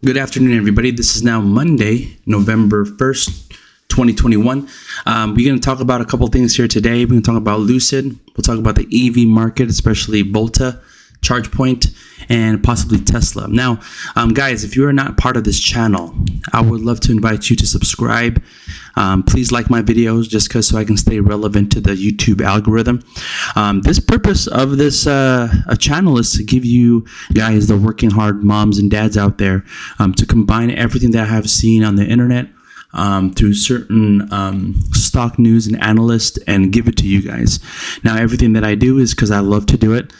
Good afternoon, everybody. This is now Monday, November 1st, 2021. We're going to talk about a couple things here today. We're going to talk about Lucid. We'll talk about the EV market, especially Volta, ChargePoint, and possibly Tesla. Now, guys, if you are not part of this channel, I would love to invite you to subscribe. Please like my videos just because so I can stay relevant to the YouTube algorithm. This purpose of this channel is to give you guys, the working hard moms and dads out there, to combine everything that I have seen on the internet through certain stock news and analysts and give it to you guys. Now, everything that I do is because I love to do it.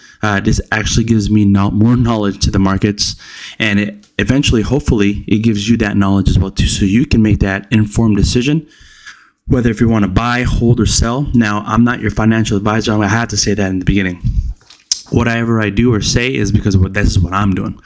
This actually gives me more knowledge to the markets, and it eventually, hopefully, it gives you that knowledge as well too, so you can make that informed decision, whether if you want to buy, hold, or sell. Now, I'm not your financial advisor. I had to say that in the beginning. Whatever I do or say is because this is what I'm doing.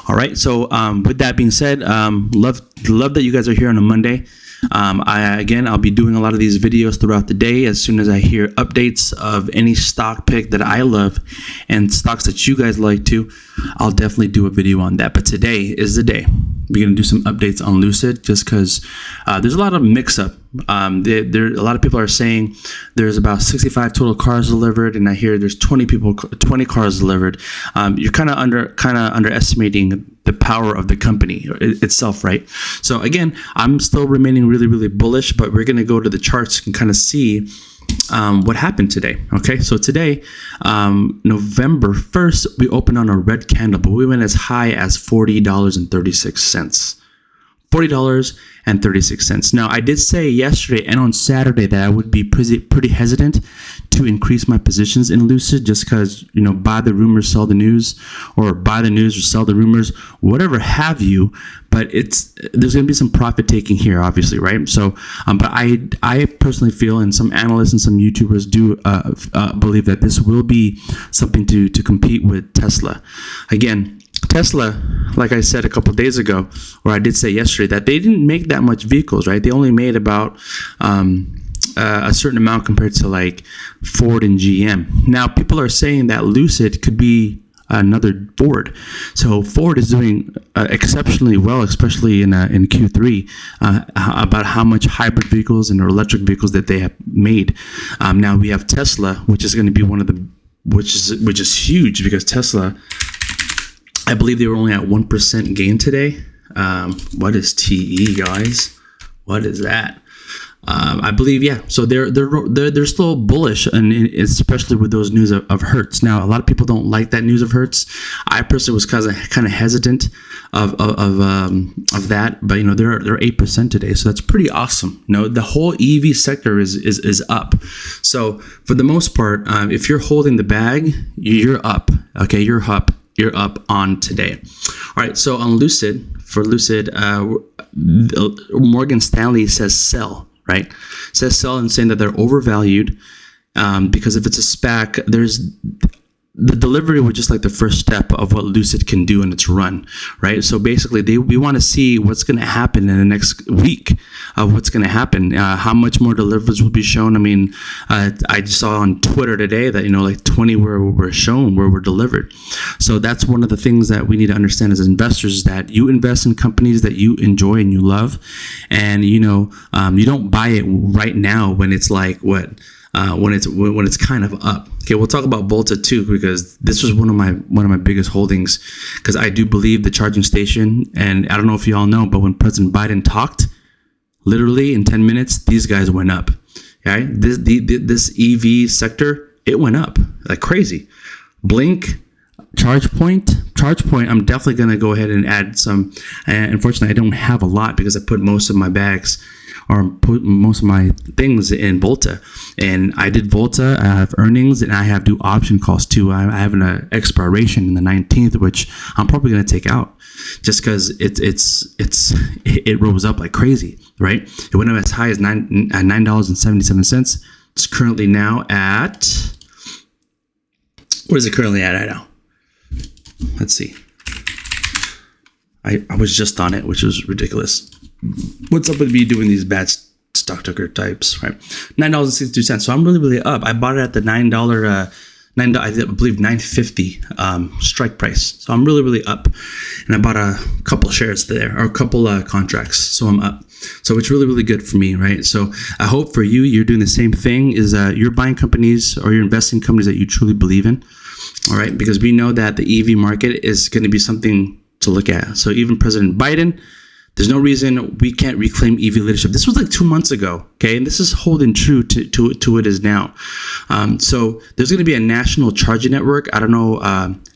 All right. So with that being said, love that you guys are here on a Monday. I'll be doing a lot of these videos throughout the day. As soon as I hear updates of any stock pick that I love and stocks that you guys like too, I'll definitely do a video on that. But today is the day. We're going to do some updates on Lucid just because there's a lot of mix-up. A lot of people are saying there's about 65 total cars delivered, and I hear there's 20 cars delivered. You're kind of underestimating the power of the company itself, right? So again, I'm still remaining really, really bullish, but we're going to go to the charts and kind of see what happened today. Okay, so today, November 1st, we opened on a red candle, but we went as high as $40.36. $40.36. Now, I did say yesterday and on Saturday that I would be pretty hesitant to increase my positions in Lucid just because, buy the rumors, sell the news, or buy the news or sell the rumors, whatever have you. But there's going to be some profit taking here, obviously, right? So, but I personally feel, and some analysts and some YouTubers do believe that this will be something to compete with Tesla. Again, Tesla, like I said a couple of days ago, or I did say yesterday, that they didn't make that much vehicles, right? They only made about a certain amount compared to like Ford and GM. Now, people are saying that Lucid could be another Ford. So Ford is doing exceptionally well, especially in Q3, about how much hybrid vehicles and electric vehicles that they have made. Now we have Tesla, which is going to be one of the, which is huge because Tesla, I believe they were only at 1% gain today. What is TE, guys? What is that? I believe, yeah. So they're still bullish, and especially with those news of Hertz. Now, a lot of people don't like that news of Hertz. I personally was kind of hesitant of that, but they're 8% today, so that's pretty awesome. The whole EV sector is up. So for the most part, if you're holding the bag, you're up. Okay, you're up. You're up on today. All right, so on Lucid, Morgan Stanley says sell, right? Says sell and saying that they're overvalued because if it's a SPAC, the delivery was just like the first step of what Lucid can do in its run, right? So basically, we want to see what's going to happen in the next week of what's going to happen. How much more deliveries will be shown? I mean, I just saw on Twitter today that, like 20 were shown, were delivered. So that's one of the things that we need to understand as investors, is that you invest in companies that you enjoy and you love. And, you don't buy it right now when it's like what? When it's kind of up. Okay, we'll talk about Volta too, because this was one of my biggest holdings, because I do believe the charging station, and I don't know if you all know, but when President Biden talked, literally in 10 minutes, these guys went up. Okay, this EV sector, it went up like crazy. Blink, ChargePoint, I'm definitely going to go ahead and add some. And unfortunately, I don't have a lot because I put most of my bags or put most of my things in Volta. And I did Volta, I have earnings, and I have do option calls too. I have an expiration in the 19th, which I'm probably going to take out just because it rose up like crazy, right? It went up as high as $9.77. It's currently now at, what is it currently at right now? Let's see. I was just on it, which was ridiculous. What's up with me doing these bad stock ticker types, right? $9.62. So I'm really, really up. I bought it at the $9 I believe 950 strike price. So I'm really up, and I bought a couple shares there, or a couple contracts. So I'm up. So it's really good for me, right? So I hope for you, you're doing the same thing. Is you're buying companies or you're investing in companies that you truly believe in. All right, because we know that the EV market is going to be something to look at. So even President Biden, there's no reason we can't reclaim EV leadership. This was like 2 months ago, okay? And this is holding true to what it is now. So there's going to be a national charging network. I don't know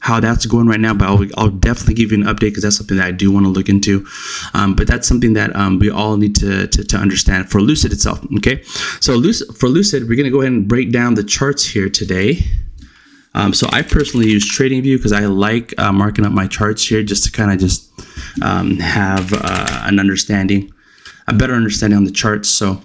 how that's going right now, but I'll definitely give you an update because that's something that I do want to look into. But that's something that we all need to understand for Lucid itself, okay? So for Lucid, we're going to go ahead and break down the charts here today. So I personally use TradingView because I like marking up my charts here just to kind of have an understanding, a better understanding on the charts. So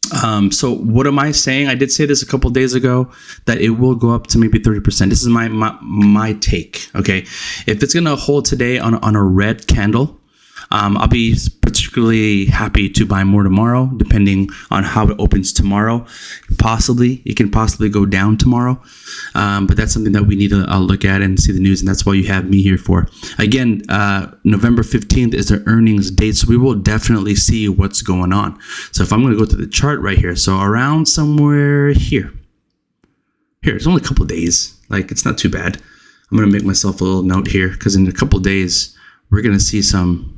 what am I saying? I did say this a couple days ago that it will go up to maybe 30%. This is my take. Okay, if it's gonna hold today on a red candle, I'll be particularly happy to buy more tomorrow, depending on how it opens tomorrow. It can possibly go down tomorrow, but that's something that we need to look at and see the news, and that's why you have me here for. Again, November 15th is the earnings date, so we will definitely see what's going on. So if I'm going to go to the chart right here, so around somewhere here, it's only a couple of days, like it's not too bad. I'm going to make myself a little note here because in a couple of days we're going to see some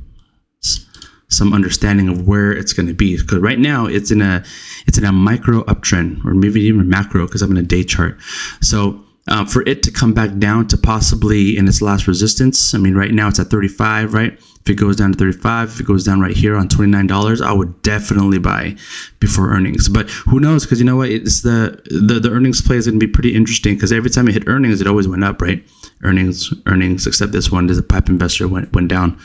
understanding of where it's going to be, because right now it's in a micro uptrend, or maybe even macro, because I'm in a day chart. So for it to come back down to possibly in its last resistance, I mean, right now it's at 35, right? If it goes down to 35, if it goes down right here on $29, I would definitely buy before earnings. But who knows? Because you know what? It's the earnings play is going to be pretty interesting, because every time it hit earnings, it always went up, right? Earnings, except this one, there's a pipe investor went down.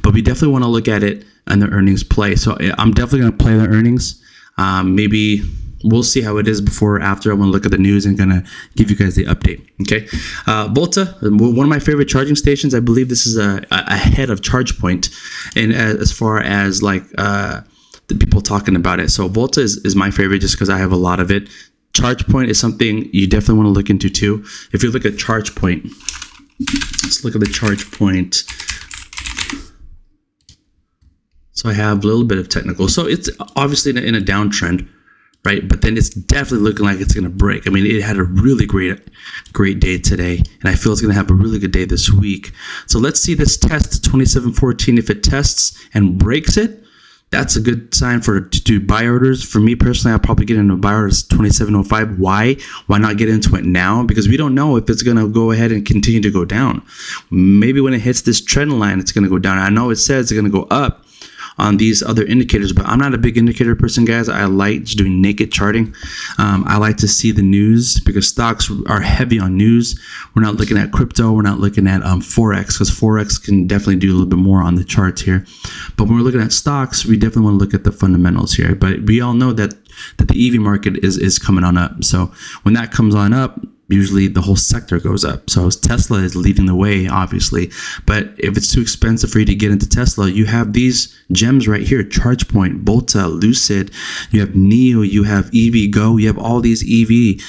But we definitely want to look at it and the earnings play. So I'm definitely going to play the earnings. Maybe we'll see how it is before or after. I'm going to look at the news and going to give you guys the update. Okay. Volta, one of my favorite charging stations. I believe this is ahead of ChargePoint, and as far as like the people talking about it. So Volta is my favorite just because I have a lot of it. ChargePoint is something you definitely want to look into too. If you look at ChargePoint, let's look at the ChargePoint. So I have a little bit of technical. So it's obviously in a downtrend, right? But then it's definitely looking like it's going to break. I mean, it had a really great day today, and I feel it's going to have a really good day this week. So let's see this test 2714. If it tests and breaks it, that's a good sign to do buy orders. For me personally, I'll probably get into buy orders 2705. Why not get into it now? Because we don't know if it's going to go ahead and continue to go down. Maybe when it hits this trend line, it's going to go down. I know it says it's going to go up on these other indicators, but I'm not a big indicator person, guys. I like just doing naked charting. I like to see the news because stocks are heavy on news. We're not looking at crypto. We're not looking at Forex, because Forex can definitely do a little bit more on the charts here. But when we're looking at stocks, we definitely want to look at the fundamentals here. But we all know that the EV market is coming on up. So when that comes on up, usually the whole sector goes up. So Tesla is leading the way, obviously. But if it's too expensive for you to get into Tesla, you have these gems right here: ChargePoint, Volta, Lucid. You have NIO, you have EVgo, you have all these EV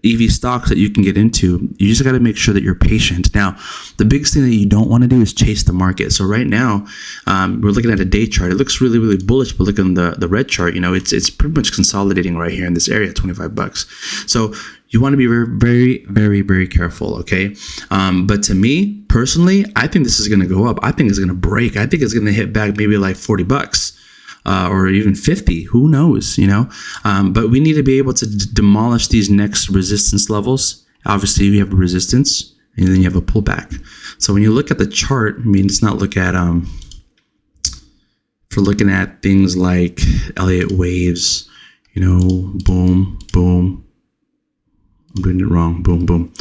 EV stocks that you can get into. You just got to make sure that you're patient. Now, the biggest thing that you don't want to do is chase the market. So right now, we're looking at a day chart. It looks really bullish, but look on the red chart. You know, it's pretty much consolidating right here in this area, $25. So you want to be very careful. Okay. But to me personally, I think this is going to go up. I think it's going to break. I think it's going to hit back maybe like $40. Or even 50, who knows, you know? But we need to be able to demolish these next resistance levels. Obviously, you have a resistance, and then you have a pullback. So when you look at the chart, I mean, it's not look at for looking at things like Elliott waves, you know, boom. I'm doing it wrong. Boom.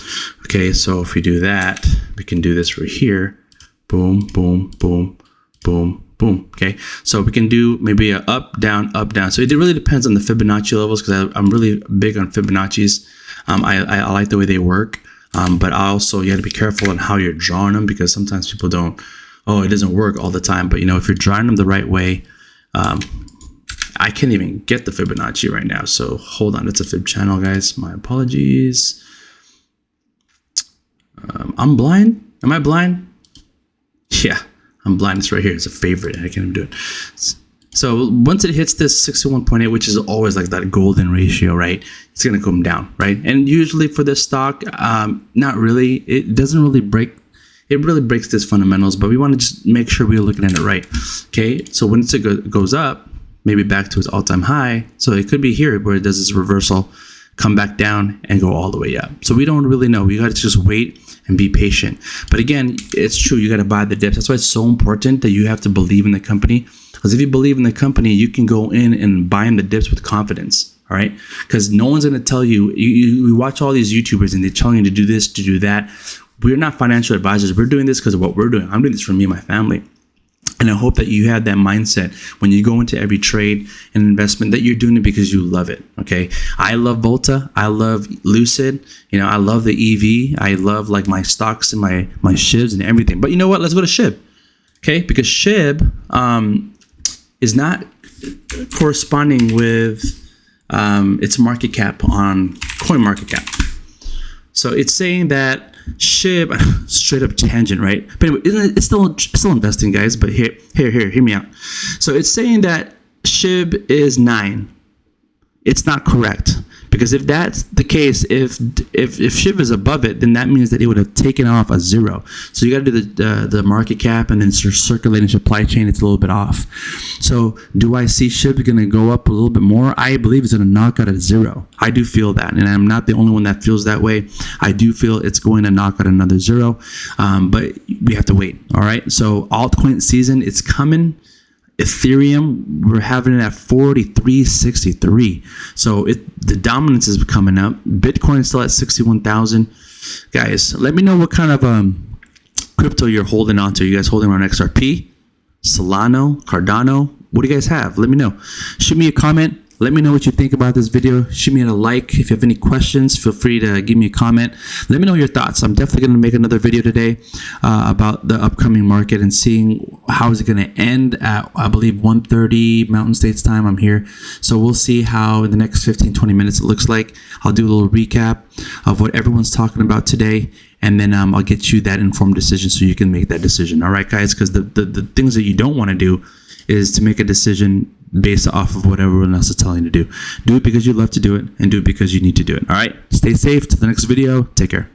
Okay, so if we do that, we can do this right here. Boom. Okay, so we can do maybe a up, down. So it really depends on the Fibonacci levels, because I'm really big on Fibonacci's. I like the way they work, but also you got to be careful on how you're drawing them, because sometimes people don't. Oh, it doesn't work all the time. But you know, if you're drawing them the right way, I can't even get the Fibonacci right now. So hold on. It's a Fib channel, guys. My apologies. I'm blind. Am I blind? Yeah, I'm blind. It's right here. It's a favorite. I can't even do it. So once it hits this 61.8, which is always like that golden ratio, right? It's going to come down, right? And usually for this stock, not really. It doesn't really break. It really breaks this fundamentals, but we want to just make sure we're looking at it right. Okay, so once it goes up, maybe back to its all-time high, so it could be here where it does this reversal, come back down and go all the way up. So we don't really know. We got to just wait and be patient. But again, it's true. You got to buy the dips. That's why it's so important that you have to believe in the company. Because if you believe in the company, you can go in and buy in the dips with confidence. All right. Because no one's going to tell you, you watch all these YouTubers and they're telling you to do this, to do that. We're not financial advisors. We're doing this because of what we're doing. I'm doing this for me and my family. And I hope that you have that mindset when you go into every trade and investment, that you're doing it because you love it. Okay. I love Volta. I love Lucid. You know, I love the EV. I love like my stocks and my SHIBs and everything. But you know what? Let's go to SHIB. Okay. Because SHIB is not corresponding with its market cap on CoinMarketCap. So it's saying that SHIB, straight up tangent, right? But anyway, it's still investing, guys. But hear me out. So it's saying that SHIB is 9. It's not correct, because if that's the case, if SHIB is above it, then that means that it would have taken off a 0. So you got to do the market cap and then circulating supply chain. It's a little bit off. So do I see SHIB going to go up a little bit more? I believe it's going to knock out at 0. I do feel that, and I'm not the only one that feels that way. I do feel it's going to knock out another 0, but we have to wait. All right. So altcoin season, it's coming. Ethereum, we're having it at 43.63. So the dominance is coming up. Bitcoin is still at 61,000. Guys, let me know what kind of crypto you're holding on to. You guys holding on XRP, Solano, Cardano? What do you guys have? Let me know. Shoot me a comment. Let me know what you think about this video. Shoot me a like. If you have any questions, feel free to give me a comment. Let me know your thoughts. I'm definitely going to make another video today about the upcoming market and seeing how is it going to end at, I believe, 1:30 Mountain States time. I'm here. So we'll see how in the next 15-20 minutes it looks like. I'll do a little recap of what everyone's talking about today. And then I'll get you that informed decision so you can make that decision. All right, guys? Because the things that you don't want to do is to make a decision based off of what everyone else is telling you to do. Do it because you love to do it, and do it because you need to do it. All right. Stay safe. To the next video. Take care.